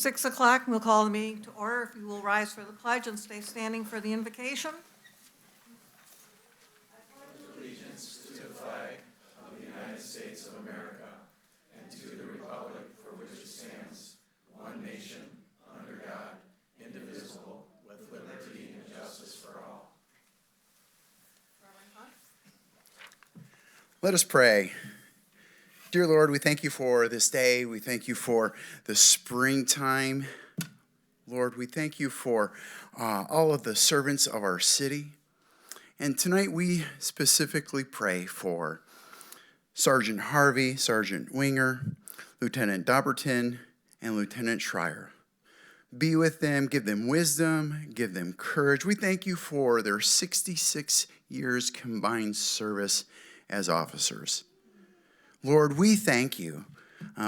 6 o'clock, and we'll call the meeting to order. If you will rise for the pledge and stay standing for the invocation. Let us pray. Dear Lord, we thank you for this day. We thank you for the springtime. Lord, we thank you for all of the servants of our city. And tonight we specifically pray for Sergeant Harvey, Sergeant Winger, Lieutenant Dobbertin, and Lieutenant Schryer. Be with them, give them wisdom, give them courage. We thank you for their 66 years combined service as officers. Lord, we thank you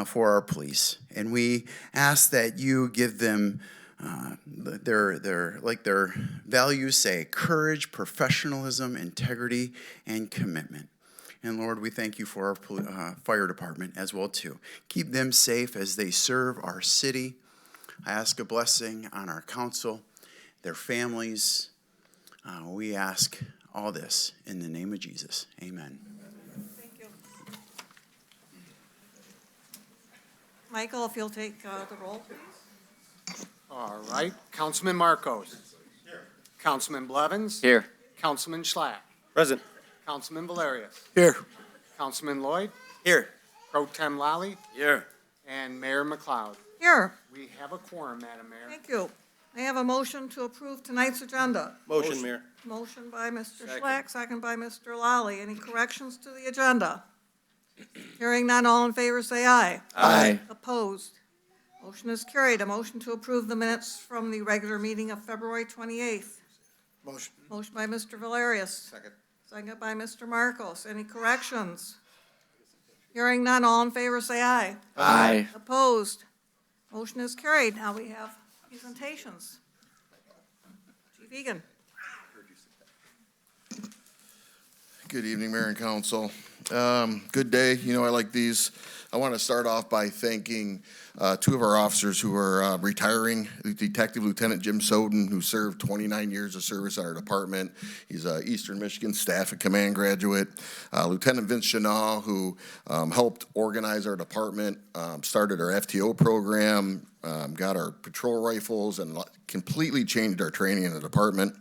for our police, and we ask that you give them their values say, courage, professionalism, integrity, and commitment. And Lord, we thank you for our fire department as well too. Keep them safe as they serve our city. I ask a blessing on our council, their families. We ask all this in the name of Jesus. Amen. Thank you. Michael, if you'll take the roll, please. All right. Councilman Marcos. Here. Councilman Blevins. Here. Councilman Schlack. Present. Councilman Valerius. Here. Councilman Lloyd. Here. Pro Tem Lally. Here. And Mayor McLeod. Here. We have a quorum, Madam Mayor. Thank you. I have a motion to approve tonight's agenda. Motion, Mayor. Motion by Mr. Schlack, second by Mr. Lally. Any corrections to the agenda? Hearing none, all in favor say aye. Aye. Opposed? Motion is carried. A motion to approve the minutes from the regular meeting of February 28th. Motion. Motion by Mr. Valerius. Second. Second by Mr. Marcos. Any corrections? Hearing none, all in favor say aye. Aye. Opposed? Motion is carried. Now we have presentations. Chief Egan. Good evening, Mayor and Council. Good day. You know, I like these. I want to start off by thanking two of our officers who are retiring. Detective Lieutenant Jim Soden, who served 29 years of service on our department. He's an Eastern Michigan Staff and Command graduate. Lieutenant Vince Chanel, who helped organize our department, started our FTO program, got our patrol rifles, and completely changed our training in the department.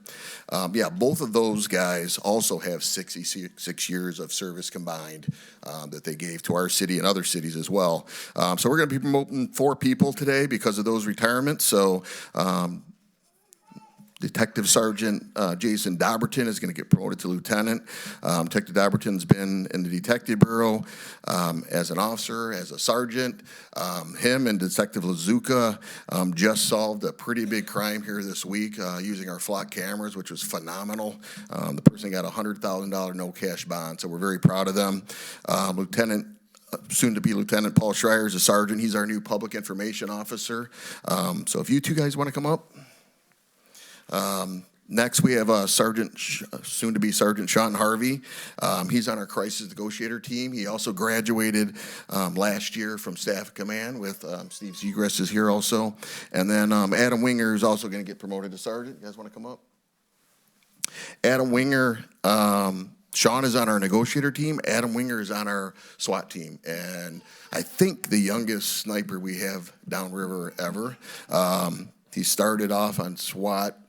Both of those guys also have 66 years of service combined that they gave to our city and other cities as well. So we're going to be promoting 4 people today because of those retirements. So Detective Sergeant Jason Dobbertin is going to get promoted to lieutenant. Detective Dobbertin's been in the Detective Bureau as an officer, as a sergeant. Him and Detective Lazuka just solved a pretty big crime here this week using our flock cameras, which was phenomenal. The person got a $100,000 no cash bond, so we're very proud of them. Soon-to-be Lieutenant Paul Schryer is a sergeant. He's our new public information officer. So if you two guys want to come up. Next, we have soon-to-be Sergeant Shaun Harvey. He's on our crisis negotiator team. He also graduated last year from Staff Command with Steve Segrist is here also. And then Adam Winger is also going to get promoted to sergeant. You guys want to come up? Adam Winger, Shaun is on our negotiator team. Adam Winger is on our SWAT team. And I think the youngest sniper we have downriver ever. He started off on SWAT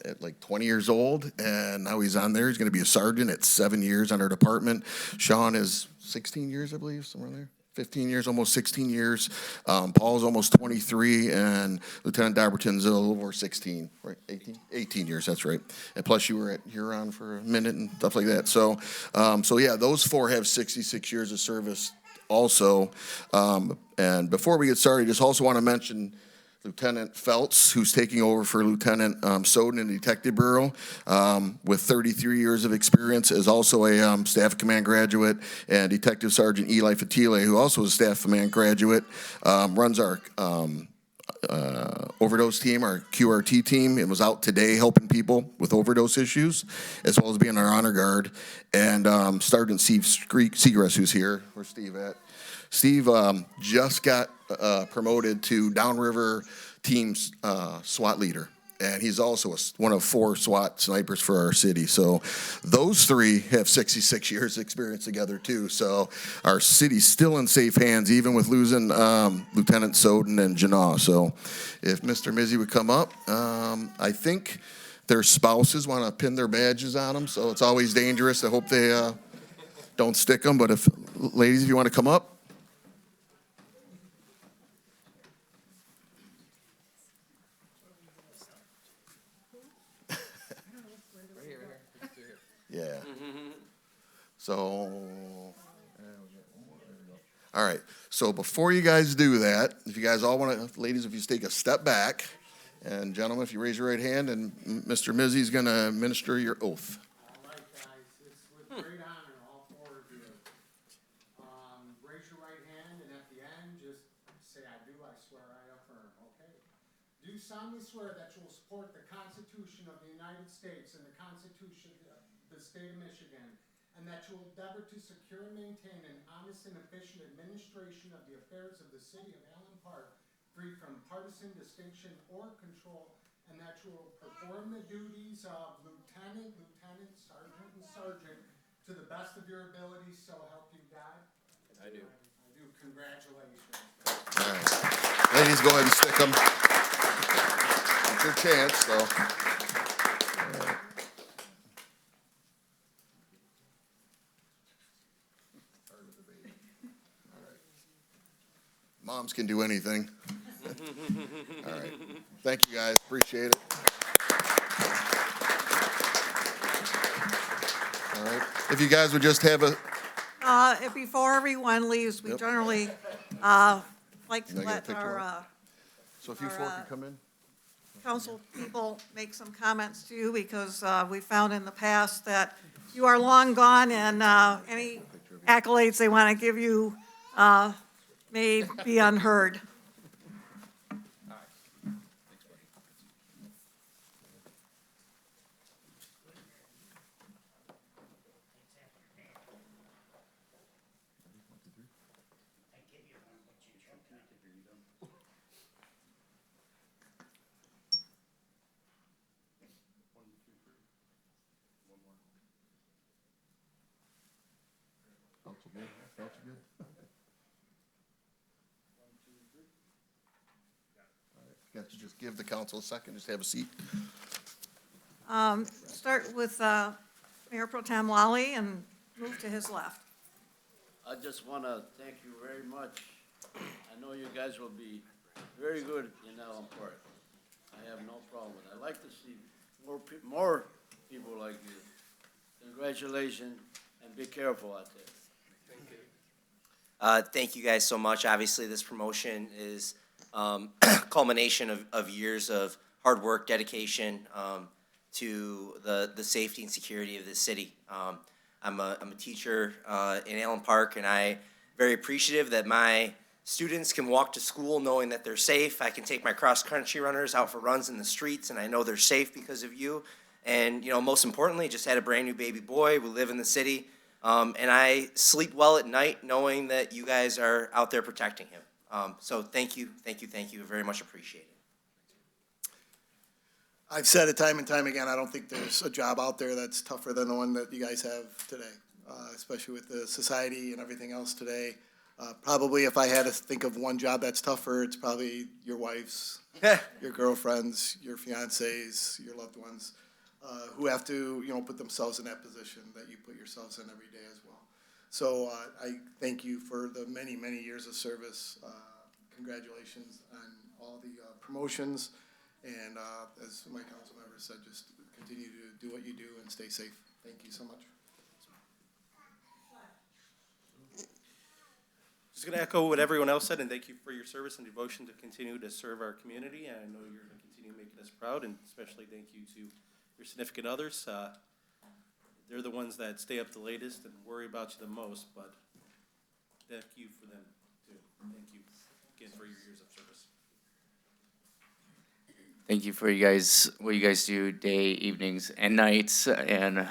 at like 20 years old, and now he's on there. He's going to be a sergeant at 7 years on our department. Shaun is 16 years, I believe, somewhere there. 15 years, almost 16 years. Paul's almost 23, and Lieutenant Dobbertin's a little over 16, right? 18 years, that's right. And plus you were at Huron for a minute and stuff like that. So yeah, those 4 have 66 years of service also. And before we get started, I just also want to mention Lieutenant Feltz, who's taking over for Lieutenant Soden in the Detective Bureau, with 33 years of experience, is also a Staff Command graduate, and Detective Sergeant Eli Fatile, who also is a Staff Command graduate, runs our overdose team, our QRT team. It was out today helping people with overdose issues, as well as being our honor guard. And Sergeant Steve Segrist, who's here. Where's Steve at? Steve just got promoted to Downriver Team's SWAT leader. And he's also one of 4 SWAT snipers for our city. So those 3 have 66 years experience together too. So our city's still in safe hands, even with losing Lieutenant Soden and Janah. So if Mr. Mizzy would come up, I think their spouses want to pin their badges on them. So it's always dangerous. I hope they don't stick them. But if, ladies, if you want to come up. Yeah. So, all right. So before you guys do that, if you guys all want to, ladies, if you take a step back, and gentlemen, if you raise your right hand, and Mr. Mizzy is going to administer your oath. All right, guys, it's with great honor, all 4 of you. Raise your right hand, and at the end, just say, I do, I swear, I affirm, okay? Do you solemnly swear that you will support the Constitution of the United States and the Constitution of the State of Michigan, and that you will endeavor to secure and maintain an honest and efficient administration of the affairs of the city of Allen Park, free from partisan distinction or control, and that you will perform the duties of lieutenant, sergeant, and sergeant to the best of your abilities, so help you God? I do. I do. Congratulations. All right. Ladies, go ahead and stick them. It's your chance, so. All right. Moms can do anything. All right. Thank you, guys. Appreciate it. All right. If you guys would just have a... Before everyone leaves, we Yep. generally like to Can I get a let picture our So if you 4 can come in. council people make some comments to you, because we found in the past that you are long gone, and any accolades they want to give you may be unheard. You have to just give the council a second, just have a seat. Start with Mayor Pro Tem Lally and move to his left. I just want to thank you very much. I know you guys will be very good in Allen Park. I have no problem with it. I'd like to see more people like you. Congratulations, and be careful out there. Thank you guys so much. Obviously, this promotion is culmination of years of hard work, dedication to the safety and security of this city. I'm a teacher in Allen Park, and I'm very appreciative that my students can walk to school knowing that they're safe. I can take my cross-country runners out for runs in the streets, and I know they're safe because of you. And, you know, most importantly, just had a brand new baby boy. We live in the city, and I sleep well at night knowing that you guys are out there protecting him. So thank you, thank you, thank you. Very much appreciated. I've said it time and time again, I don't think there's a job out there that's tougher than the one that you guys have today, especially with the society and everything else today. Probably if I had to think of one job that's tougher, it's probably your wife's, your girlfriends, your fiancés, your loved ones, who have to, you know, put themselves in that position that you put yourselves in every day as well. So I thank you for the many, many years of service. Congratulations on all the promotions. And as my council member said, just continue to do what you do and stay safe. Thank you so much. Just going to echo what everyone else said, and thank you for your service and devotion to continue to serve our community. And I know you're going to continue making us proud, and especially thank you to your significant others. They're the ones that stay up the latest and worry about you the most, but thank you for them, too. Thank you again for your years of service. Thank you for what you guys do day, evenings, and nights, and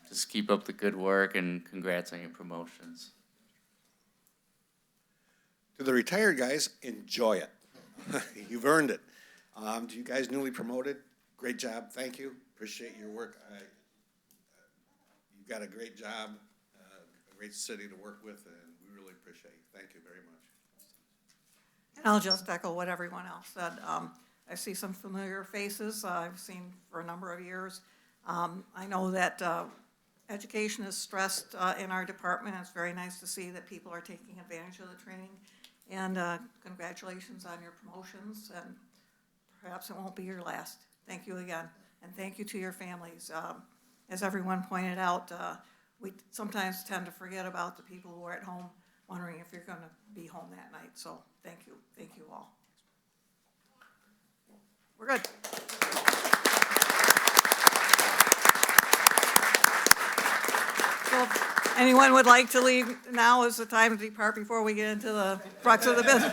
just keep up the good work, and congrats on your promotions. To the retired guys, enjoy it. You've earned it. To you guys newly promoted, great job. Thank you. Appreciate your work. You've got a great job, a great city to work with, and we really appreciate you. Thank you very much. And I'll just echo what everyone else said. I see some familiar faces I've seen for a number of years. I know that education is stressed in our department. It's very nice to see that people are taking advantage of the training. And congratulations on your promotions, and perhaps it won't be your last. Thank you again, and thank you to your families. As everyone pointed out, we sometimes tend to forget about the people who are at home wondering if you're going to be home that night. So thank you all. We're good. So if anyone would like to leave, now is the time to depart before we get into the crux of the business.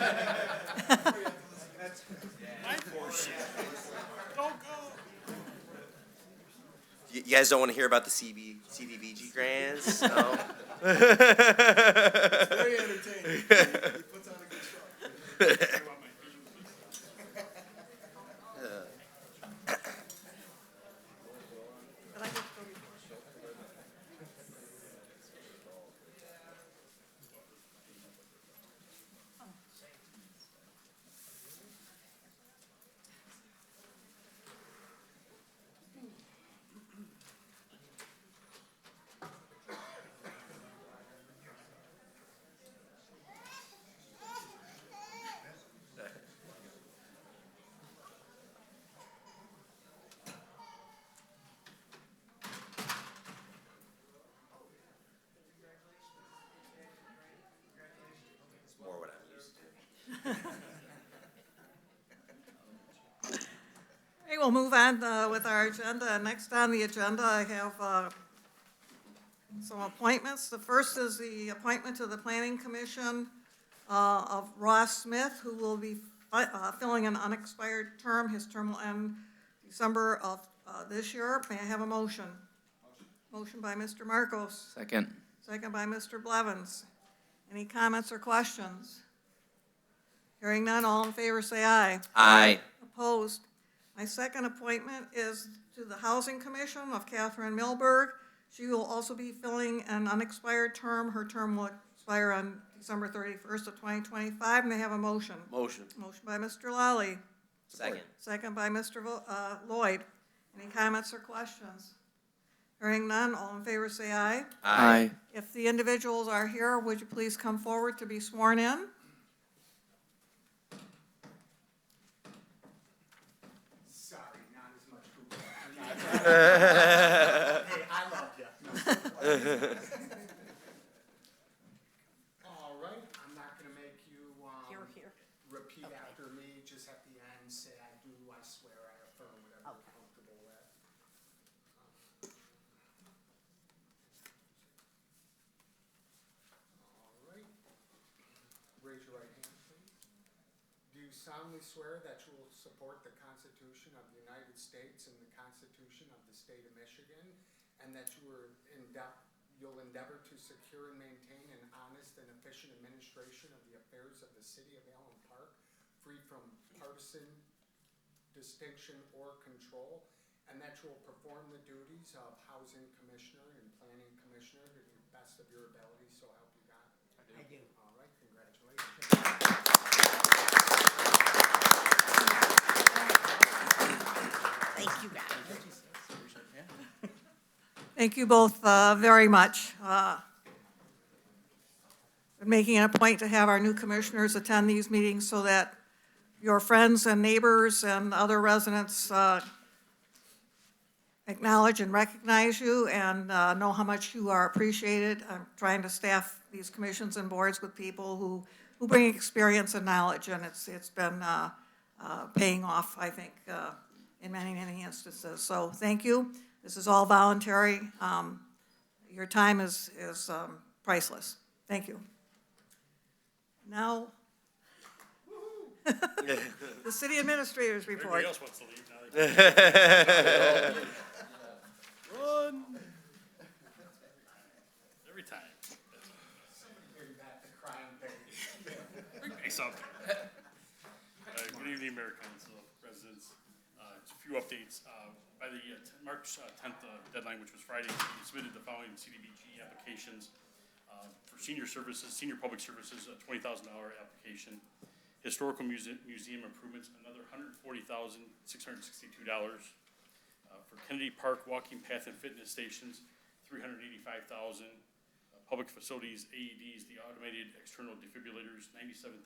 You guys don't want to hear about the CDBG grants? No? Very entertaining. He puts on a good show. More what I'm used to. Okay, we'll move on with our agenda. Next on the agenda, I have some appointments. The first is the appointment to the Planning Commission of Ross Smith, who will be filling an unexpired term. His term will end December of this year. May I have a motion? Motion by Mr. Marcos. Second. Second by Mr. Blevins. Any comments or questions? Hearing none, all in favor say aye. Aye. Opposed? My second appointment is to the Housing Commission of Kathrine Milberg. She will also be filling an unexpired term. Her term will expire on December 31st of 2025. May I have a motion? Motion. Motion by Mr. Lally. Second. Second by Mr. Lloyd. Any comments or questions? Hearing none, all in favor say aye. Aye. If the individuals are here, would you please come forward to be sworn in? Sorry, not as much food. Hey, I love you. All right, I'm not gonna make you, repeat after me, just at the end, say I do, I swear, I affirm, whatever you're comfortable with. All right. Raise your right hand, please. Do you solemnly swear that you will support the Constitution of the United States and the Constitution of the State of Michigan, and that you'll endeavor to secure and maintain an honest and efficient administration of the affairs of the city of Allen Park, free from partisan distinction or control, and that you will perform the duties of Housing Commissioner and Planning Commissioner to the best of your ability, so help you God? I do. All right, congratulations. Thank you, guys. Thank you both very much. We're making it a point to have our new commissioners attend these meetings so that your friends and neighbors and other residents acknowledge and recognize you and know how much you are appreciated. I'm trying to staff these commissions and boards with people who bring experience and knowledge, and it's been paying off, I think, in many, many instances. So thank you. This is all voluntary. Your time is priceless. Thank you. Now, the city administrator's report. Everybody else wants to leave now. Run. Every time. Somebody bring back the crying baby. nice out there. Good evening, Mayor, Council, residents. Just a few updates. By the March 10th deadline, which was Friday, we submitted the following CDBG applications. For senior services, senior public services, a $20,000 application. Historical museum improvements, another $140,662. For Kennedy Park walking path and fitness stations, $385,000. Public facilities, AEDs, the automated external defibrillators, $97,225.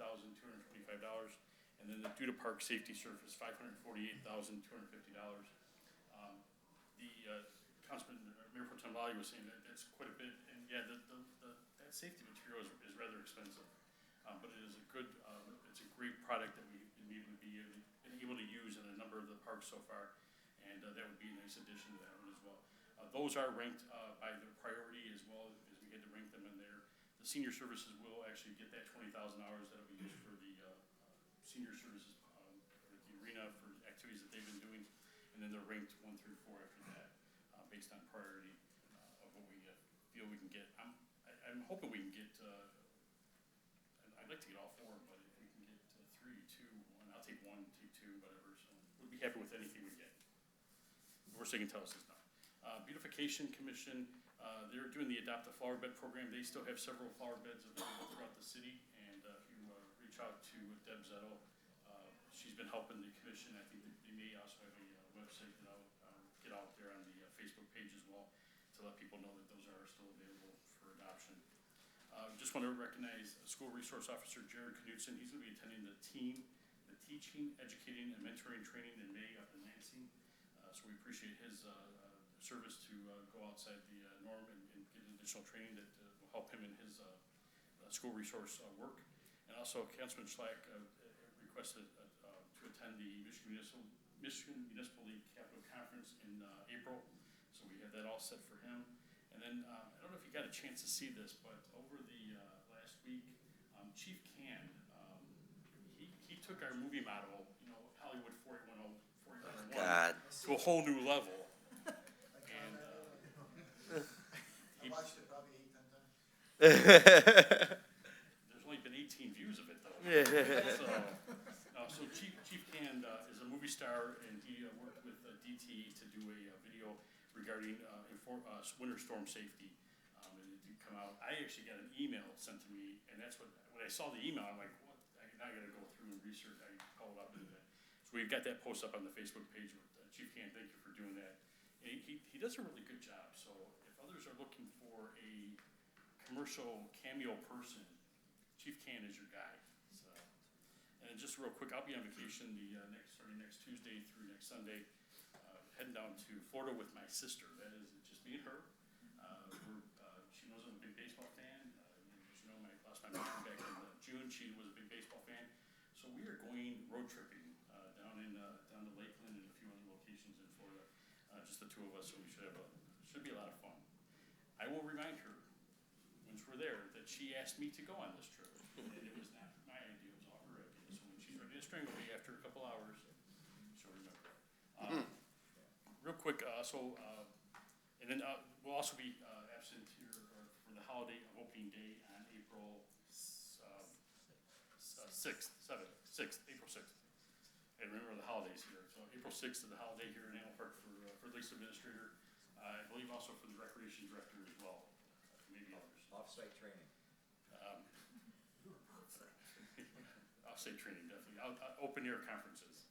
And then the Duda Park safety surface, $548,250. Councilman Mayor Pro Tem Lally was saying that that's quite a bit, and yeah, that safety material is rather expensive, but it is a good, it's a great product that we've been able to use in a number of the parks so far, and that would be a nice addition to that one as well. Those are ranked by their priority as well as we had to rank them in there. The senior services will actually get that $20,000 that'll be used for the senior services, at the arena for activities that they've been doing, and then they're ranked 1 through 4 after that, based on priority of what we feel we can get. I'm hoping we can get, I'd like to get all 4, but if we can get 3, 2, 1, I'll take 1, take 2, whatever, so we'll be happy with anything we get. The worst they can tell us is no. Beautification Commission, they're doing the Adopt a Flower Bed program. They still have several flower beds available throughout the city, and if you reach out to Deb Zettel, she's been helping the commission. I think they may also have a website that I'll get out there on the Facebook page as well to let people know that those are still available for adoption. Just want to recognize School Resource Officer Jared Knudsen. He's going to be attending the Teaching, Educating, and Mentoring Training in May up in Lansing. So we appreciate his service to go outside the norm and get additional training that will help him in his school resource work. And also Councilman Schlack requested to attend the Michigan Municipal League Capital Conference in April. So we have that all set for him. And then I don't know if you got a chance to see this, but over the last week, Chief Can, he took our movie model, you know, Hollywood 4101, to a whole new level. And I watched it probably 8, 10 times. there's only been 18 views of it, though. So Chief Can is a movie star, and he worked with DTE to do a video regarding winter storm safety. And it did come out. I actually got an email sent to me, and that's when I saw the email, I'm like, what? I got to go through and research. I called up and so we've got that post up on the Facebook page with Chief Can. Thank you for doing that. And he does a really good job. So if others are looking for a commercial cameo person, Chief Can is your guy. So, and then just real quick, I'll be on vacation starting next Tuesday through next Sunday, heading down to Florida with my sister. That is just me and her. She knows I'm a big baseball fan. As you know, I lost my mom back in June. She was a big baseball fan. So we are going road tripping down to Lakeland and a few other locations in Florida. Just the two of us, so we should be a lot of fun. I will remind her once we're there that she asked me to go on this trip, and it was not my idea; it was all her idea. So when she's ready to strangle me after a couple hours, she'll remember. Real quick, and then we'll also be absent here for the holiday of opening day on April 6th. And remember the holidays here. So April 6th is the holiday here in Animal Park for the lease administrator. I believe also for the recreation director as well. Maybe others. Off-site training. Off-site training, definitely. Open air conferences.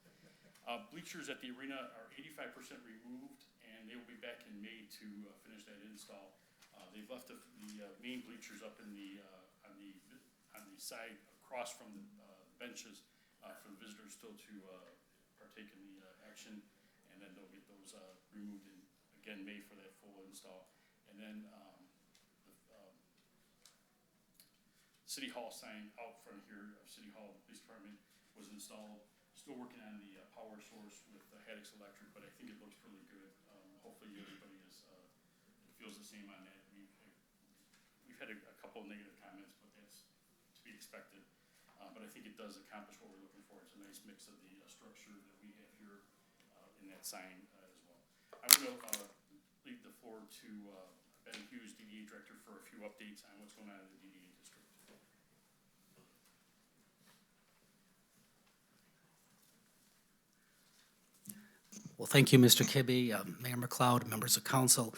Bleachers at the arena are 85% removed, and they will be back in May to finish that install. They've left the main bleachers up in on the side across from the benches for the visitors still to partake in the action, and then they'll get those removed in, again, May for that full install. And then the City Hall sign out front here of City Hall Police Department was installed. Still working on the power source with Haddix Electric, but I think it looks really good. Hopefully everybody feels the same on that. We've had a couple of negative comments, but that's to be expected. But I think it does accomplish what we're looking for. It's a nice mix of the structure that we have here in that sign as well. I'm going to leave the floor to Ben Hughes, DDA Director, for a few updates on what's going on in the DDA district. Well, thank you, Mr. Kibbe, Mayor McLeod, members of council.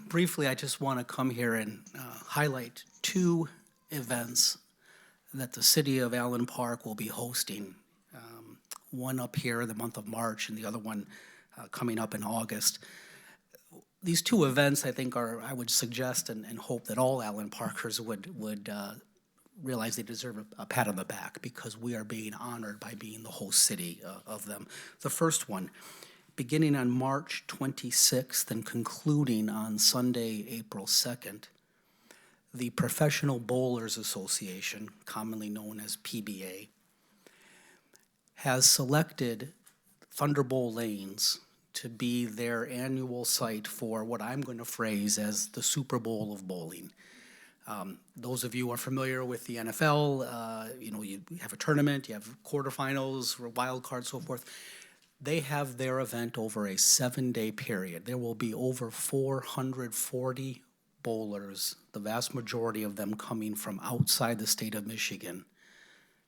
Briefly, I just want to come here and highlight two events that the city of Allen Park will be hosting. One up here in the month of March and the other one coming up in August. These two events, I think, I would suggest and hope that all Allen Parkers would realize they deserve a pat on the back because we are being honored by being the host city of them. The first one, beginning on March 26th and concluding on Sunday, April 2nd, the Professional Bowlers Association, commonly known as PBA, has selected Thunderbolt Lanes to be their annual site for what I'm going to phrase as the Super Bowl of bowling. Those of you who are familiar with the NFL, you have a tournament, you have quarterfinals, wild cards, so forth. They have their event over a 7-day period. There will be over 440 bowlers, the vast majority of them coming from outside the state of Michigan,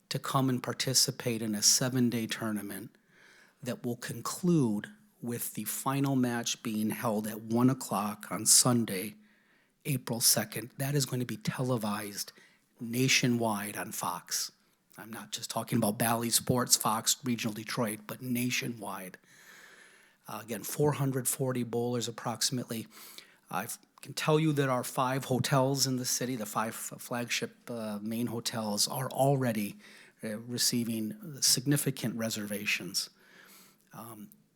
to come and participate in a 7-day tournament that will conclude with the final match being held at 1 o'clock on Sunday, April 2nd. That is going to be televised nationwide on Fox. I'm not just talking about Bally Sports, Fox, Regional Detroit, but nationwide. Again, 440 bowlers approximately. I can tell you that our 5 hotels in the city, the 5 flagship main hotels, are already receiving significant reservations.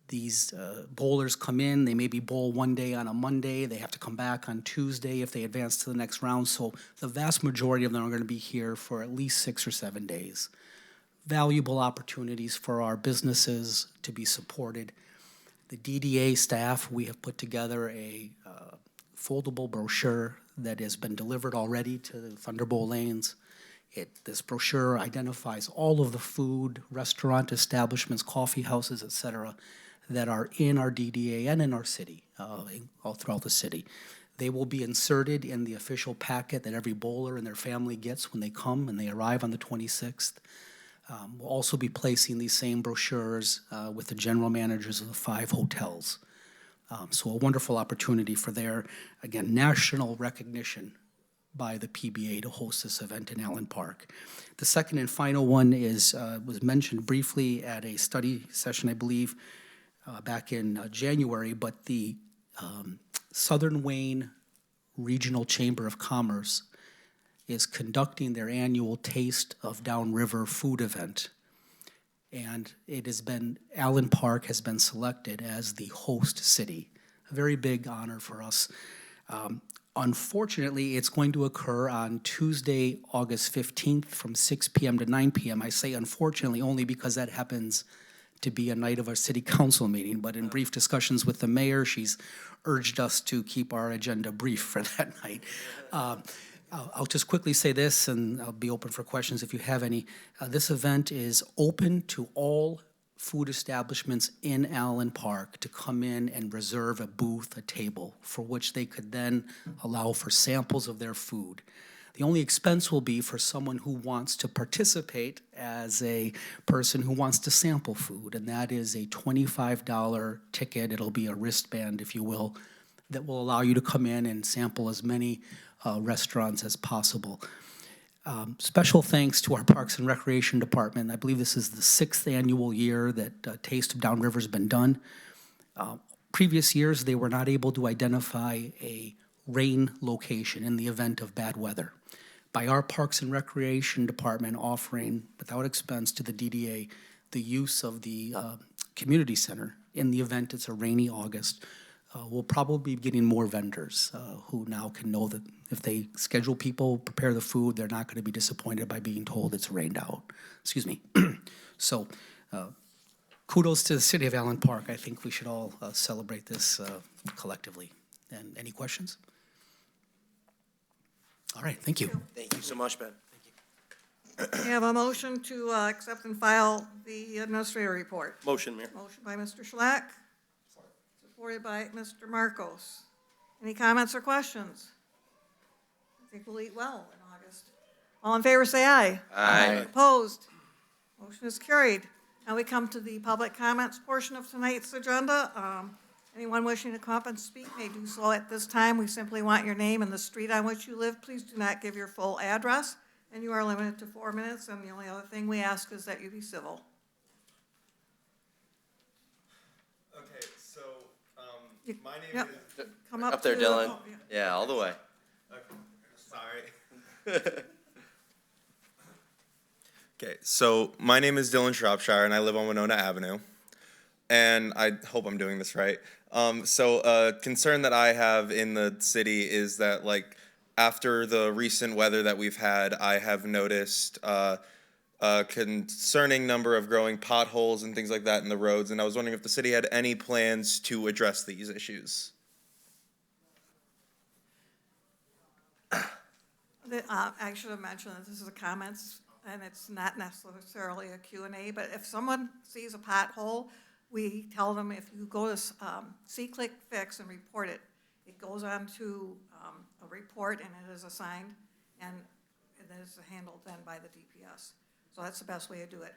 These bowlers come in, they maybe bowl one day on a Monday, they have to come back on Tuesday if they advance to the next round, so the vast majority of them are going to be here for at least 6 or 7 days. Valuable opportunities for our businesses to be supported. The DDA staff, we have put together a foldable brochure that has been delivered already to the Thunderbolt Lanes. This brochure identifies all of the food, restaurant establishments, coffee houses, etc., that are in our DDA and in our city, all throughout the city. They will be inserted in the official packet that every bowler and their family gets when they come and they arrive on the 26th. We'll also be placing these same brochures with the general managers of the 5 hotels. So a wonderful opportunity for their, again, national recognition by the PBA to host this event in Allen Park. The second and final one was mentioned briefly at a study session, I believe, back in January, but the Southern Wayne Regional Chamber of Commerce is conducting their annual Taste of Downriver food event. And Allen Park has been selected as the host city. A very big honor for us. Unfortunately, it's going to occur on Tuesday, August 15th from 6 p.m. to 9 p.m. I say unfortunately only because that happens to be a night of our city council meeting, but in brief discussions with the mayor, she's urged us to keep our agenda brief for that night. I'll just quickly say this, and I'll be open for questions if you have any. This event is open to all food establishments in Allen Park to come in and reserve a booth, a table, for which they could then allow for samples of their food. The only expense will be for someone who wants to participate as a person who wants to sample food, and that is a $25 ticket. It'll be a wristband, if you will, that will allow you to come in and sample as many restaurants as possible. Special thanks to our Parks and Recreation Department. I believe this is the 6th annual year that Taste of Downriver has been done. Previous years, they were not able to identify a rain location in the event of bad weather. By our Parks and Recreation Department offering, without expense to the DDA, the use of the community center in the event it's a rainy August, we'll probably be getting more vendors who now can know that if they schedule people, prepare the food, they're not going to be disappointed by being told it's rained out. Excuse me. So kudos to the city of Allen Park. I think we should all celebrate this collectively. And any questions? All right, thank you. Thank you so much, Ben. We have a motion to accept and file the administrator report. Motion, Mayor. Motion by Mr. Schlack, supported by Mr. Marcos. Any comments or questions? I think we'll eat well in August. All in favor, say aye. Aye. Opposed? Motion is carried. Now we come to the public comments portion of tonight's agenda. Anyone wishing to come up and speak may do so at this time. We simply want your name and the street on which you live. Please do not give your full address, and you are limited to 4 minutes, and the only other thing we ask is that you be civil. Okay, so, my name Yep. is, Come Up there, to- Dylan. oh, yeah. Yeah, all the way. okay, sorry. Okay, so my name is Dylan Shropshire, and I live on Winona Avenue. And I hope I'm doing this right. So a concern that I have in the city is that, like, after the recent weather that we've had, I have noticed a concerning number of growing potholes and things like that in the roads, and I was wondering if the city had any plans to address these issues. I should have mentioned that this is a comments, and it's not necessarily a Q&A, but if someone sees a pothole, we tell them if you go to See-Click Fix and report it, it goes on to a report and it is assigned, and it is handled then by the DPS. So that's the best way to do it.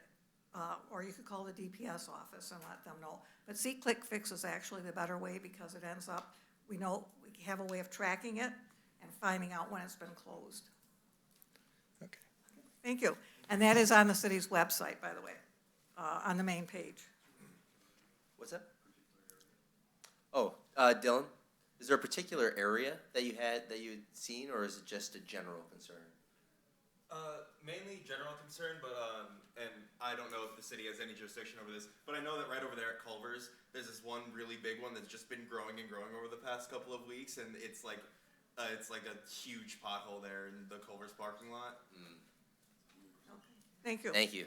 Or you could call the DPS office and let them know. But See-Click Fix is actually the better way because it ends up, we know, we have a way of tracking it and finding out when it's been closed. Okay. Thank you. And that is on the city's website, by the way, on the main page. What's that? Oh, Dylan, is there a particular area that you had seen, or is it just a general concern? Mainly general concern, but, and I don't know if the city has any jurisdiction over this, but I know that right over there at Culver's, there's this one really big one that's just been growing and growing over the past couple of weeks, and it's like a huge pothole there in the Culver's parking lot. Thank you. Thank you.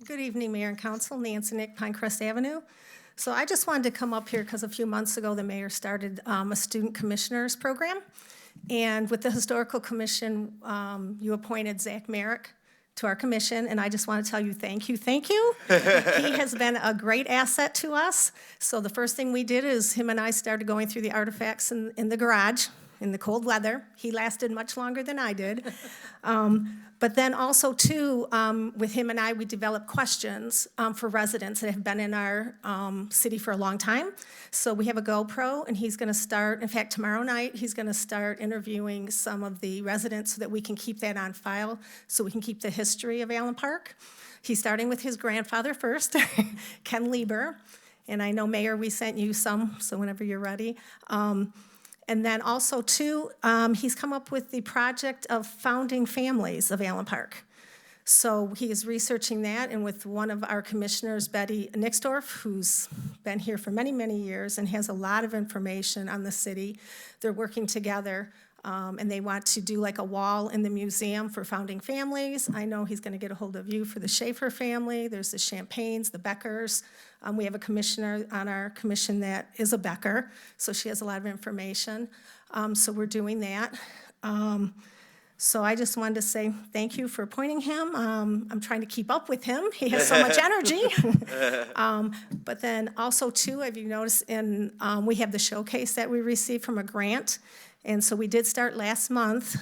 Good evening, Mayor and Council. Nancy Nick, Pinecrest Avenue. So I just wanted to come up here because a few months ago, the mayor started a student commissioners program. And with the Historical Commission, you appointed Zach Merrick to our commission, and I just want to tell you thank you, thank you. He has been a great asset to us. So the first thing we did is him and I started going through the artifacts in the garage in the cold weather. He lasted much longer than I did. But then also, too, with him and I, we developed questions for residents that have been in our city for a long time. So we have a GoPro, and he's going to start, in fact, tomorrow night, he's going to start interviewing some of the residents so that we can keep that on file, so we can keep the history of Allen Park. He's starting with his grandfather first, Ken Lieber. And I know, Mayor, we sent you some, so whenever you're ready. And then also, too, he's come up with the project of founding families of Allen Park. So he is researching that, and with one of our commissioners, Betty Nixdorf, who's been here for many, many years and has a lot of information on the city. They're working together, and they want to do like a wall in the museum for founding families. I know he's going to get a hold of you for the Schaefer family. There's the Champagnes, the Beckers. We have a commissioner on our commission that is a Becker, so she has a lot of information. So we're doing that. So I just wanted to say thank you for appointing him. I'm trying to keep up with him. He has so much energy. But then also, too, have you noticed we have the showcase that we received from a grant. And so we did start last month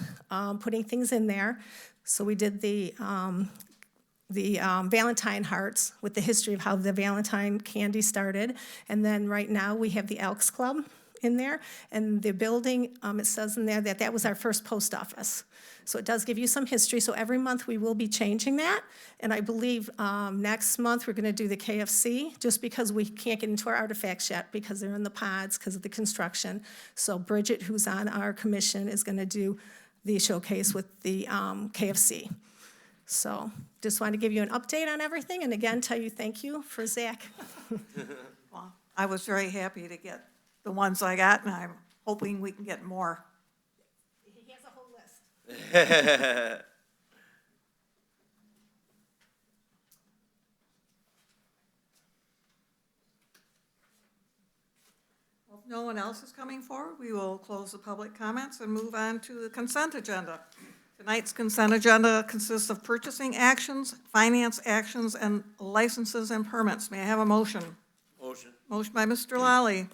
putting things in there. So we did the Valentine hearts with the history of how the Valentine candy started. And then right now we have the Elks Club in there. And the building, it says in there that that was our first post office. So it does give you some history. So every month we will be changing that. And I believe next month we're going to do the KFC, just because we can't get into our artifacts yet because they're in the pods because of the construction. So Bridget, who's on our commission, is going to do the showcase with the KFC. So just wanted to give you an update on everything, and again, tell you thank you for Zach. Well, I was very happy to get the ones I got, and I'm hoping we can get more. He has a whole list. Well, if no one else is coming forward, we will close the public comments and move on to the consent agenda. Tonight's consent agenda consists of purchasing actions, finance actions, and licenses and permits. May I have a motion? Motion. Motion by Mr. Lally,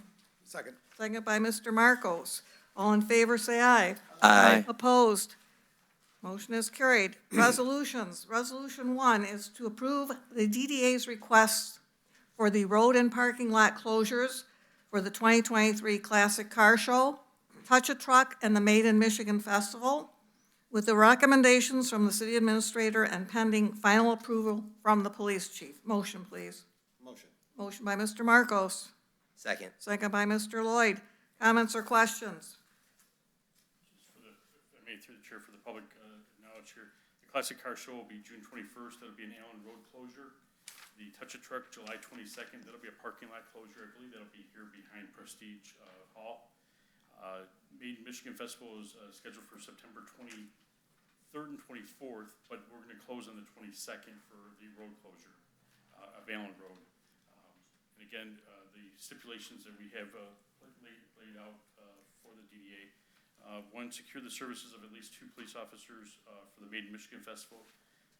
Second. second by Mr. Marcos. All in favor, say aye. Aye. Opposed? Motion is carried. Resolutions. Resolution 1 is to approve the DDA's request for the road and parking lot closures for the 2023 Classic Car Show, Touch a Truck, and the Made in Michigan Festival, with the recommendations from the city administrator and pending final approval from the police chief. Motion, please. Motion. Motion by Mr. Marcos, Second. second by Mr. Lloyd. Comments or questions? If I may, through the chair for the public knowledge here, the Classic Car Show will be June 21st. That'll be an Allen Road closure. The Touch a Truck, July 22nd. That'll be a parking lot closure. I believe that'll be here behind Prestige Hall. Made in Michigan Festival is scheduled for September 23rd and 24th, but we're going to close on the 22nd for the road closure of Allen Road. And again, the stipulations that we have laid out for the DDA. One, secure the services of at least 2 police officers for the Made in Michigan Festival.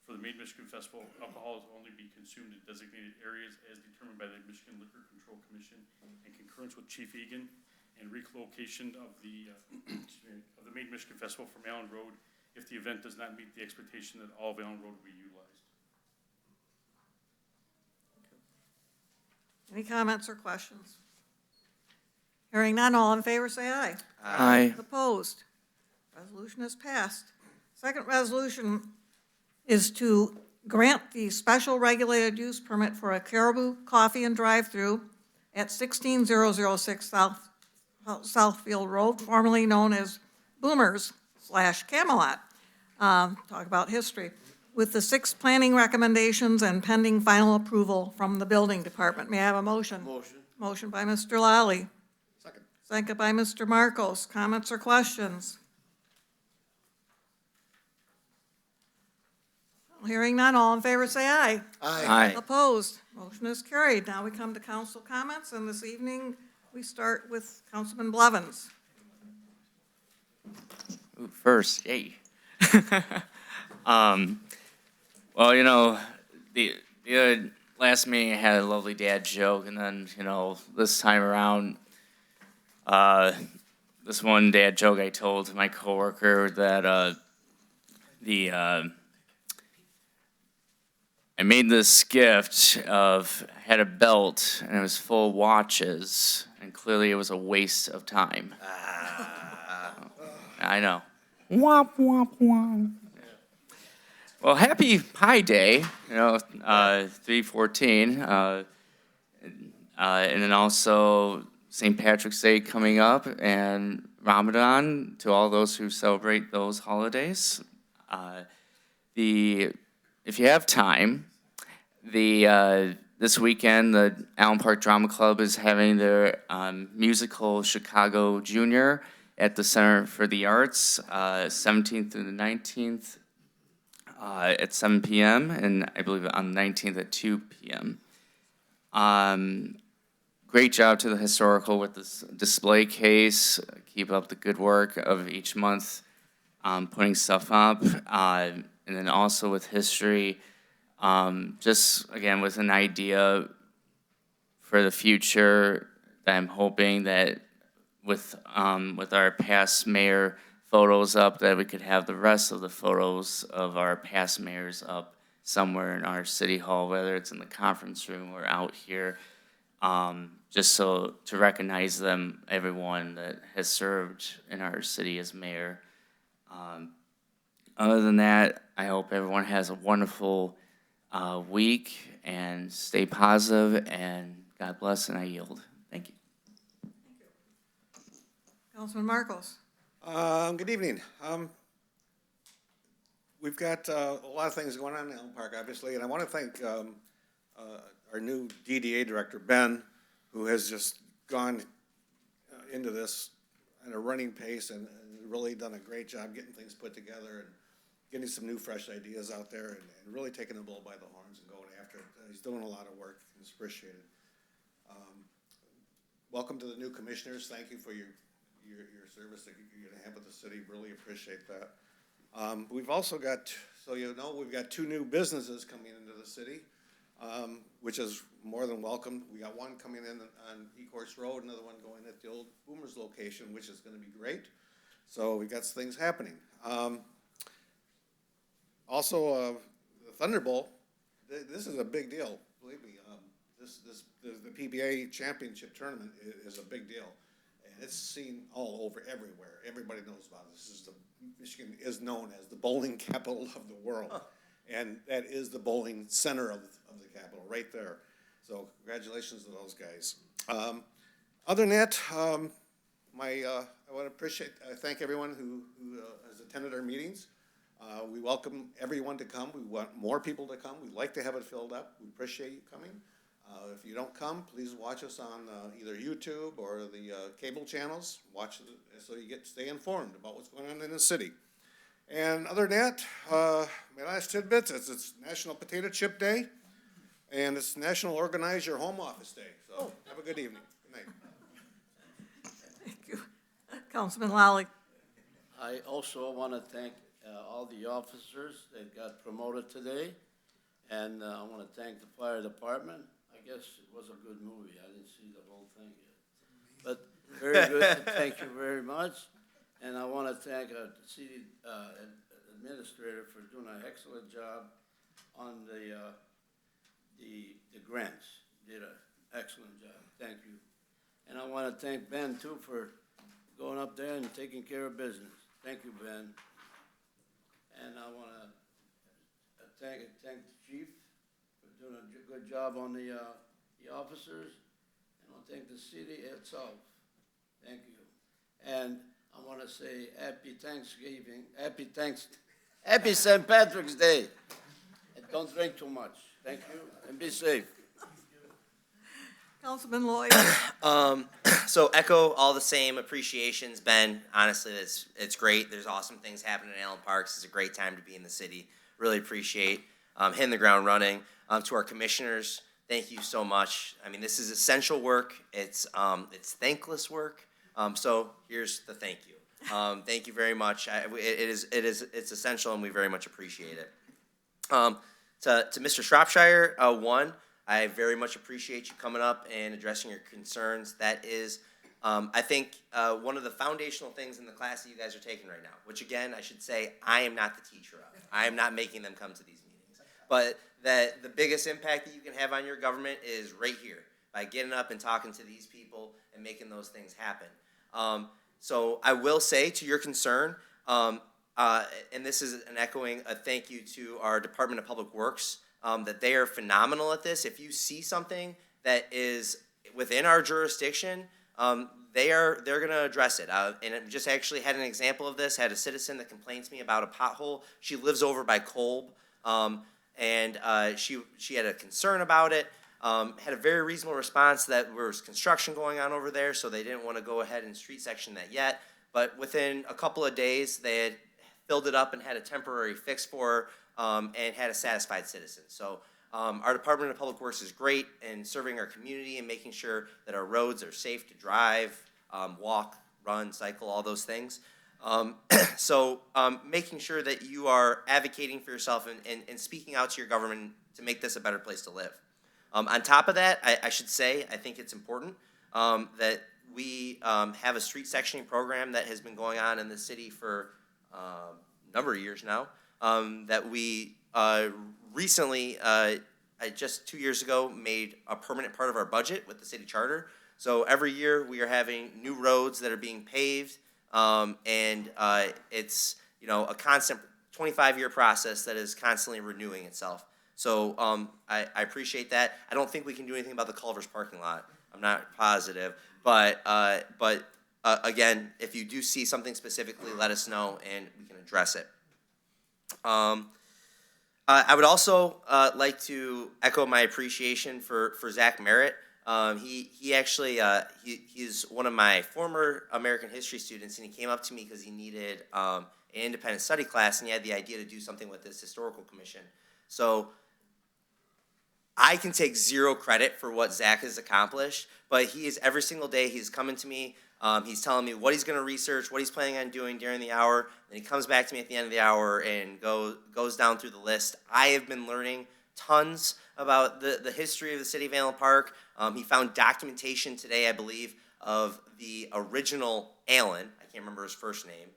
For the Made in Michigan Festival, alcohol will only be consumed in designated areas as determined by the Michigan Liquor Control Commission in concurrence with Chief Egan, and relocation of the of the Made in Michigan Festival from Allen Road if the event does not meet the expectation that all of Allen Road will be utilized. Any comments or questions? Hearing none, all in favor, say aye. Aye. Opposed? Resolution is passed. Second resolution is to grant the special regulated use permit for a Caribou Coffee and Drive-Through at 16006 Southfield Road, formerly known as Boomers / Camelot. Talk about history. With the 6 planning recommendations and pending final approval from the building department. May I have a motion? Motion. Motion by Mr. Lally. Second. Second by Mr. Marcos. Comments or questions? Hearing none, all in favor say aye. Aye. Opposed? Motion is carried. Now we come to council comments, and this evening we start with Councilman Blevins. Ooh, first, yay. Well, you know, the last meeting I had a lovely dad joke, and then, you know, this time around, this one dad joke I told my coworker that I made this gift of, I had a belt and it was full of watches, and clearly it was a waste of time. I know. Womp, womp, womp. Well, happy Pi Day, you know, 3/14, and then also St. Patrick's Day coming up, and Ramadan to all those who celebrate those holidays. If you have time, this weekend, the Allen Park Drama Club is having their musical Chicago Junior at the Center for the Arts, 17th through the 19th at 7 p.m., and I believe on the 19th at 2 p.m. Great job to the historical with this display case. Keep up the good work of each month putting stuff up. And then also with history, just again with an idea for the future that I'm hoping that with our past mayor photos up, that we could have the rest of the photos of our past mayors up somewhere in our city hall, whether it's in the conference room or out here, just so to recognize them, everyone that has served in our city as mayor. Other than that, I hope everyone has a wonderful week and stay positive, and God bless, and I yield. Thank you. Councilman Marcos. Good evening. We've got a lot of things going on in Elm Park, obviously, and I want to thank our new DDA director, Ben, who has just gone into this at a running pace and really done a great job getting things put together and getting some new, fresh ideas out there and really taking the bull by the horns and going after it. He's doing a lot of work, and it's appreciated. Welcome to the new commissioners. Thank you for your service that you're going to have with the city. Really appreciate that. We've also got, so you know, we've got 2 new businesses coming into the city. which is more than welcome. We got one coming in on Ecorse Road, another one going at the old Boomers location, which is gonna be great. So we got things happening. Also, the Thunderbolt, this is a big deal, believe me. The PBA championship tournament is a big deal. And it's seen all over, everywhere. Everybody knows about it. Michigan is known as the bowling capital of the world. And that is the bowling center of the capital, right there. So congratulations to those guys. Other than that, I want to thank everyone who has attended our meetings. We welcome everyone to come. We want more people to come. We'd like to have it filled up. We appreciate you coming. If you don't come, please watch us on either YouTube or the cable channels. Watch so you stay informed about what's going on in the city. And other than that, my last tidbits is it's National Potato Chip Day, and it's National Organize Your Home Office Day. So have a good evening. Good night. Thank you. Councilman Lally. I also want to thank all the officers that got promoted today, and I want to thank the fire department. I guess it was a good movie. I didn't see the whole thing yet, but very good. Thank you very much, and I want to thank the city administrator for doing an excellent job on the grants. Did an excellent job. Thank you, and I want to thank Ben too for going up there and taking care of business. Thank you, Ben. And I want to thank the chief for doing a good job on the officers. And I want to thank the city itself. Thank you. And I want to say happy Thanksgiving, happy St. Patrick's Day. And don't drink too much. Thank you, and be safe. Councilman Lloyd. So echo all the same appreciations, Ben. Honestly, it's great. There's awesome things happening in Allen Parks. It's a great time to be in the city. Really appreciate hitting the ground running. To our commissioners, thank you so much. I mean, this is essential work. It's thankless work. So here's the thank you. Thank you very much. It's essential, and we very much appreciate it. To Mr. Shropshire, I very much appreciate you coming up and addressing your concerns. That is, I think, one of the foundational things in the class that you guys are taking right now, which again, I should say, I am not the teacher of. I am not making them come to these meetings. But that the biggest impact that you can have on your government is right here, by getting up and talking to these people and making those things happen. So I will say, to your concern, and this is an echoing a thank you to our Department of Public Works, that they are phenomenal at this. If you see something that is within our jurisdiction, they're going to address it. And I just actually had an example of this. Had a citizen that complained to me about a pothole. She lives over by Kolb, and she had a concern about it. Had a very reasonable response that there was construction going on over there, so they didn't want to go ahead and street section that yet. But within a couple of days, they had filled it up and had a temporary fix for her. And had a satisfied citizen. So our Department of Public Works is great in serving our community and making sure that our roads are safe to drive, walk, run, cycle, all those things. So making sure that you are advocating for yourself and speaking out to your government to make this a better place to live. On top of that, I should say, I think it's important that we have a street sectioning program that has been going on in the city for a number of years now. That we recently, just 2 years ago, made a permanent part of our budget with the city charter. So every year we are having new roads that are being paved, and it's a constant 25-year process that is constantly renewing itself. So I appreciate that. I don't think we can do anything about the Culver's parking lot. I'm not positive, but again, if you do see something specifically, let us know and we can address it. I would also like to echo my appreciation for Zach Merritt. He actually he's one of my former American history students, and he came up to me because he needed an independent study class, and he had the idea to do something with this historical commission. So I can take zero credit for what Zach has accomplished, but he is every single day he's coming to me. He's telling me what he's going to research, what he's planning on doing during the hour. Then he comes back to me at the end of the hour and goes down through the list. I have been learning tons about the history of the city of Allen Park. He found documentation today, I believe, of the original Allen. I can't remember his first name,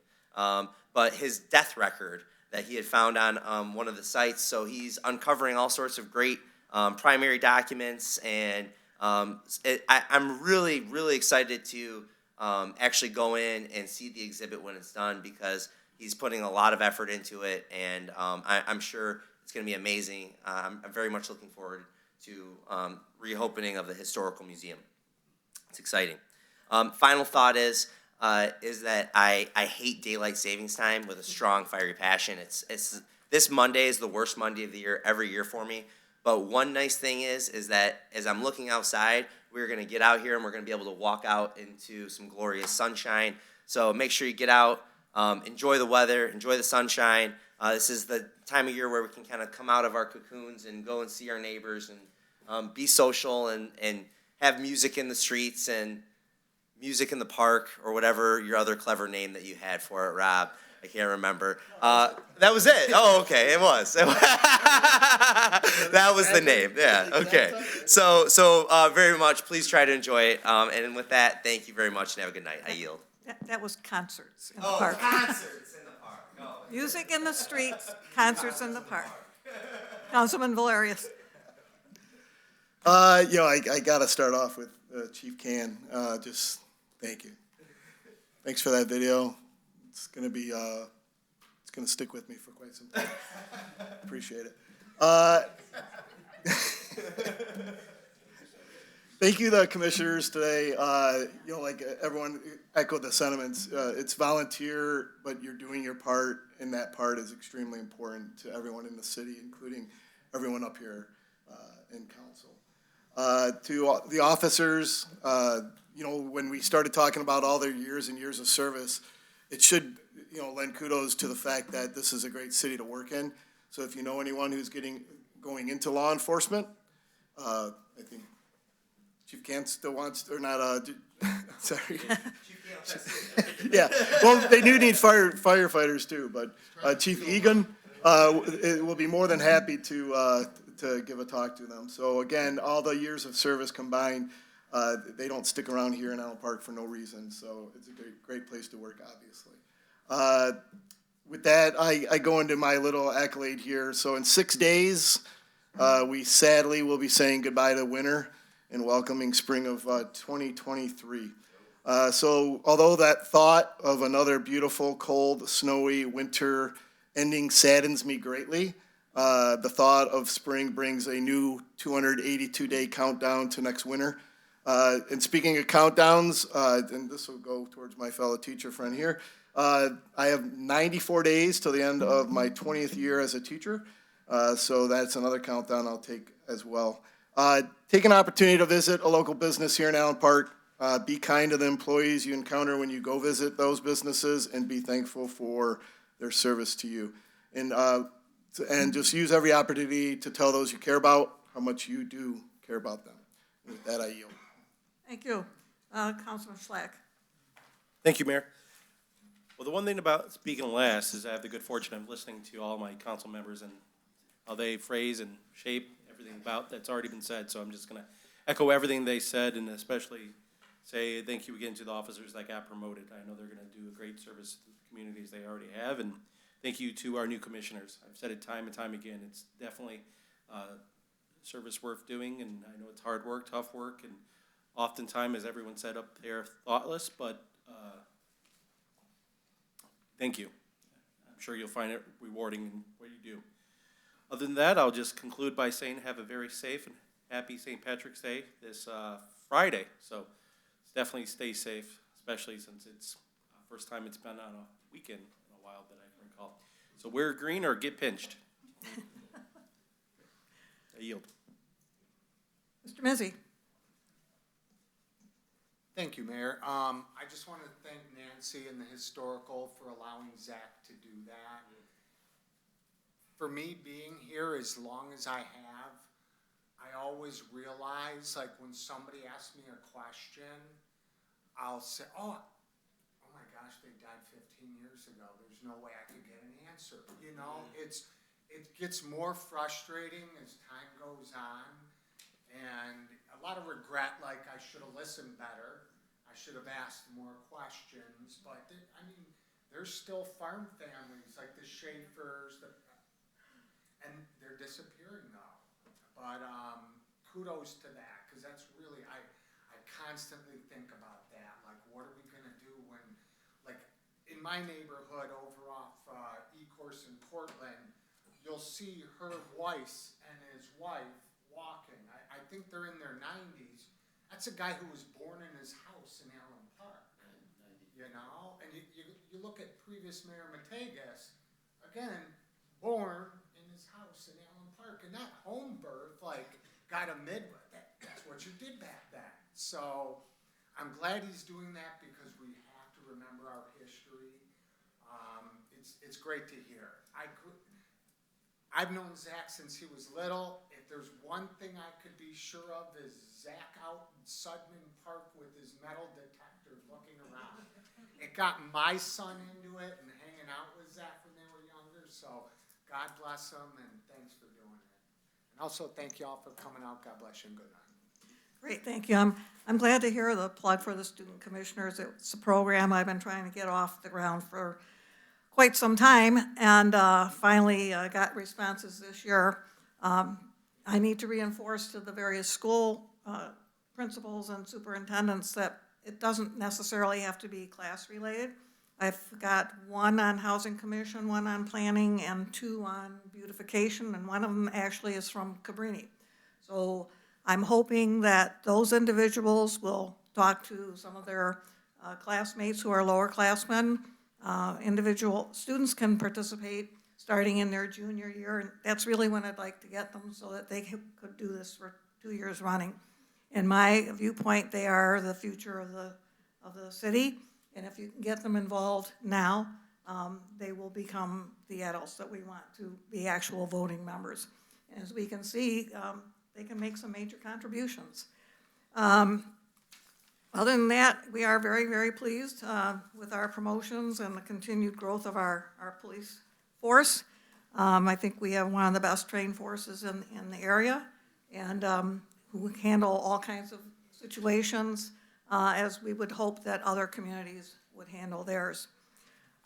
but his death record that he had found on one of the sites. So he's uncovering all sorts of great primary documents, and I'm really, really excited to actually go in and see the exhibit when it's done, because he's putting a lot of effort into it, and I'm sure it's going to be amazing. I'm very much looking forward to reopening of the Historical Museum. It's exciting. Final thought is that I hate daylight savings time with a strong, fiery passion. This Monday is the worst Monday of the year every year for me. But one nice thing is that as I'm looking outside, we're going to get out here and we're going to be able to walk out into some glorious sunshine. So make sure you get out, enjoy the weather, enjoy the sunshine. This is the time of year where we can kind of come out of our cocoons and go and see our neighbors and be social and have music in the streets and music in the park, or whatever your other clever name that you had for it, Rob. I can't remember. That was it. Oh, okay, it was. That was the name. Yeah. Okay. So very much. Please try to enjoy it. And with that, thank you very much, and have a good night. I yield. That was concerts in the park. Concerts in the park. No. Music in the streets, concerts in the park. Councilman Valerius. I got to start off with Chief Can. Just thank you. Thanks for that video. It's going to be, it's going to stick with me for quite some time. Appreciate it. Thank you, the commissioners today. Like everyone echoed the sentiments. It's volunteer, but you're doing your part, and that part is extremely important to everyone in the city, including everyone up here in council. To the officers, when we started talking about all their years and years of service, it should, lend kudos to the fact that this is a great city to work in. So if you know anyone who's going into law enforcement, I think Chief Kant still wants, or not, sorry. Yeah, well, they do need firefighters too, but Chief Egan will be more than happy to give a talk to them. So again, all the years of service combined, they don't stick around here in Allen Park for no reason. So it's a great place to work, obviously. With that, I go into my little accolade here. So in 6 days, we sadly will be saying goodbye to winter and welcoming spring of 2023. So although that thought of another beautiful, cold, snowy winter ending saddens me greatly, the thought of spring brings a new 282-day countdown to next winter. And speaking of countdowns, and this will go towards my fellow teacher friend here, I have 94 days till the end of my 20th year as a teacher. So that's another countdown I'll take as well. Take an opportunity to visit a local business here in Allen Park. Be kind to the employees you encounter when you go visit those businesses, and be thankful for their service to you. And just use every opportunity to tell those you care about how much you do care about them. And with that, I yield. Thank you. Councilman Schlack. Thank you, Mayor. Well, the one thing about speaking last is I have the good fortune of listening to all my council members and how they phrase and shape everything about that's already been said. So I'm just going to echo everything they said, and especially say thank you again to the officers that got promoted. I know they're going to do a great service to the communities they already have, and thank you to our new commissioners. I've said it time and time again. It's definitely service worth doing, and I know it's hard work, tough work, and oftentimes, as everyone said up there, thoughtless, but thank you. I'm sure you'll find it rewarding in what you do. Other than that, I'll just conclude by saying have a very safe and happy St. Patrick's Day this Friday. So definitely stay safe, especially since it's first time it's been on a weekend in a while that I can recall. So wear green or get pinched. I yield. Mr. Mizzi. Thank you, Mayor. I just want to thank Nancy and the Historical for allowing Zach to do that. For me, being here as long as I have, I always realize, like, when somebody asks me a question, I'll say, oh my gosh, they died 15 years ago. There's no way I could get an answer. You know, it gets more frustrating as time goes on, and a lot of regret, like I should have listened better, I should have asked more questions, but I mean, there's still farm families like the Schaefers, and they're disappearing now. But kudos to that, because that's really, I constantly think about that. Like, what are we gonna do when, like, in my neighborhood over off E-Course in Portland, you'll see Herb Weiss and his wife walking. I think they're in their 90s. That's a guy who was born in his house in Allen Park. You know, and you look at previous Mayor Mategas, again, born in his house in Allen Park, and that home birth, like, got a that's what you did back then. So I'm glad he's doing that because we have to remember our history. It's great to hear. I've known Zach since he was little. If there's one thing I could be sure of is Zach out in Sudman Park with his metal detector looking around. It got my son into it and hanging out with Zach when they were younger, so God bless them and thanks for doing it. And also thank you all for coming out. God bless you and good night. Great, thank you. I'm glad to hear the plug for the student commissioners. It's a program I've been trying to get off the ground for quite some time, and finally got responses this year. I need to reinforce to the various school principals and superintendents that it doesn't necessarily have to be class related. I've got one on Housing Commission, one on planning, and two on beautification, and one of them actually is from Cabrini. So I'm hoping that those individuals will talk to some of their classmates who are lower classmen. Individual students can participate starting in their junior year, and that's really when I'd like to get them so that they could do this for 2 years running. In my viewpoint, they are the future of the city, and if you can get them involved now, they will become the adults that we want to be actual voting members. And as we can see, they can make some major contributions. Other than that, we are very, very pleased with our promotions and the continued growth of our police force. I think we have one of the best trained forces in the area, and who handle all kinds of situations as we would hope that other communities would handle theirs.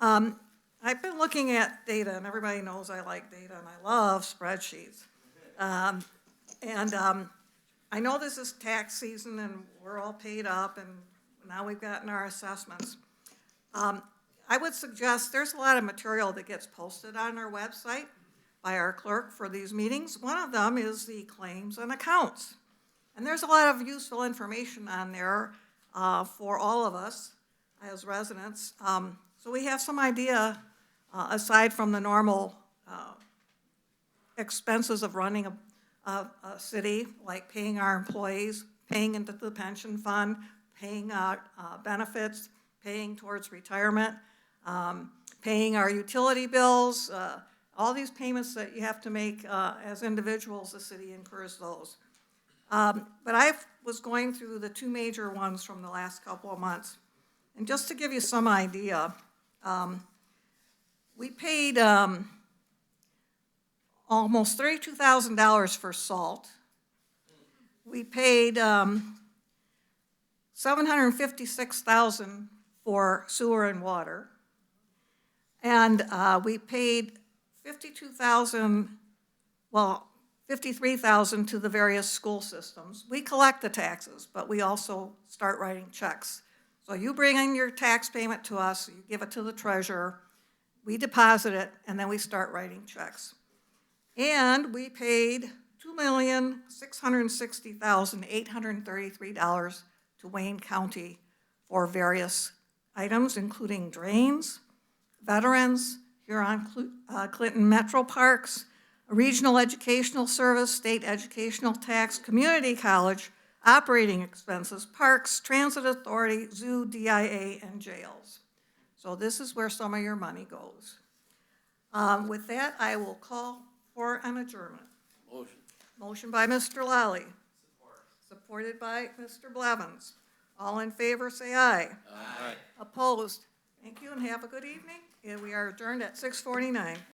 I've been looking at data, and everybody knows I like data, and I love spreadsheets. I know this is tax season, and we're all paid up, and now we've gotten our assessments. I would suggest there's a lot of material that gets posted on our website by our clerk for these meetings. One of them is the claims and accounts. And there's a lot of useful information on there for all of us as residents. So we have some idea, aside from the normal expenses of running a city, like paying our employees, paying into the pension fund, paying benefits, paying towards retirement, paying our utility bills, all these payments that you have to make as individuals, the city incurs those. But I was going through the two major ones from the last couple of months. And just to give you some idea, we paid almost $32,000 for salt. We paid $756,000 for sewer and water. And we paid $53,000 to the various school systems. We collect the taxes, but we also start writing checks. So you bring in your tax payment to us, you give it to the treasurer, we deposit it, and then we start writing checks. And we paid $2,660,833 to Wayne County for various items, including drains, veterans, Huron-Clinton Metro Parks, a regional educational service, state educational tax, community college, operating expenses, parks, transit authority, zoo, DIA, and jails. So this is where some of your money goes. With that, I will call for an adjournment. Motion. Motion by Mr. Lally. Supported by Mr. Blevins. All in favor, say aye. Aye. Opposed? Thank you and have a good evening. And we are adjourned at 6:49.